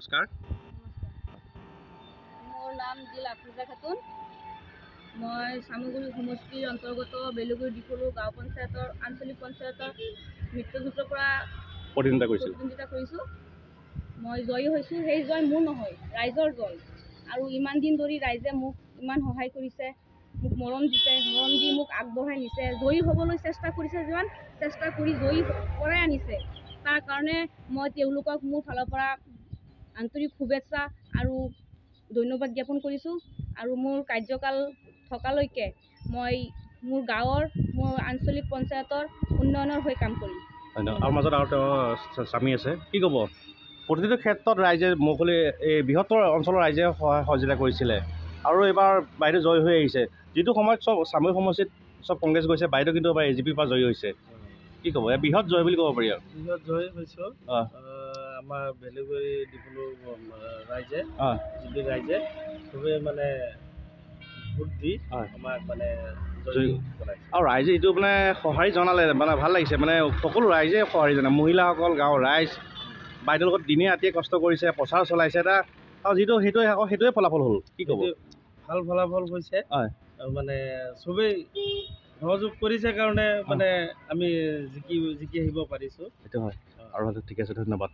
নমস্কাৰ। মোৰ নাম জিল আফ্ৰিজা খাতুন। মই চামগুৰি সমষ্টিৰ অন্তৰ্গত বেলুগুৰি দিখৰু গাঁও পঞ্চায়তৰ আঞ্চলিক পঞ্চায়তৰ মৃত্যুগোটৰ পৰা প্ৰতিদ্বন্দ্বিতা কৰিছোঁ। মই জয়ী হৈছোঁ। সেই জয় মোৰ নহয়, ৰাইজৰ জয়। আৰু ইমান দিন ধৰি ৰাইজে মোক ইমান সহায় কৰিছে, মোক মৰম দিছে, মৰম দি মোক আগবঢ়াই নিছে, জয়ী হ'বলৈ চেষ্টা কৰিছে, যিমান চেষ্টা কৰি জয়ী কৰাই আনিছে। তাৰ কাৰণে মই তেওঁলোকক মোৰ ফালৰ পৰা আন্তৰিক শুভেচ্ছা আৰু ধন্যবাদ জ্ঞাপন কৰিছোঁ। আৰু মোৰ কাৰ্যকাল থকালৈকে মই মোৰ গাঁৱৰ, মোৰ আঞ্চলিক পঞ্চায়তৰ উন্নয়নৰ হৈ কাম কৰিম। আৰু মাজত আৰু তেওঁ স্বামী আছে, কি ক'ব? প্ৰতিটো ক্ষেত্ৰত ৰাইজে মুকলি এই বৃহত্তৰ অঞ্চলৰ ৰাইজে সহায় সহযোগিতা কৰিছিলে আৰু এইবাৰ বাইদেউ জয়ী হৈ আহিছে। যিটো সময়ত চব চামগুৰি সমষ্টিত চব কংগ্ৰেছ গৈছে, বাইদেউ কিন্তু এবাৰ AGPৰ পৰা জয়ী হৈছে। কি ক'ব? বৃহৎ জয় বুলি ক'ব পাৰি আৰু। বৃহৎ জয় হৈছোঁ আমাৰ বেলুগুৰি দিখৰু ৰাইজে, AGP ৰাইজে চবেই মানে ভোট দি আমাক মানে জয়ী কৰাইছে। আৰু ৰাইজে এইটো মানে সঁহাৰি জনালে, মানে ভাল লাগিছে, মানে সকলো ৰাইজে সঁহাৰি জনায়, মহিলাসকল, গাঁৱৰ ৰাইজ বাইদেউৰ লগত দিনে ৰাতিয়ে কষ্ট কৰিছে, প্ৰচাৰ চলাইছে এটা, আৰু যিটো সেইটোৱে ফলাফল হ'ল। কি ক'ব? ভাল ফলাফল হৈছে। আৰু মানে চবেই সহযোগ কৰিছে কাৰণে মানে আমি জিকি আহিব পাৰিছোঁ। সেইটো হয়। আৰু ঠিক আছে, ধন্যবাদ।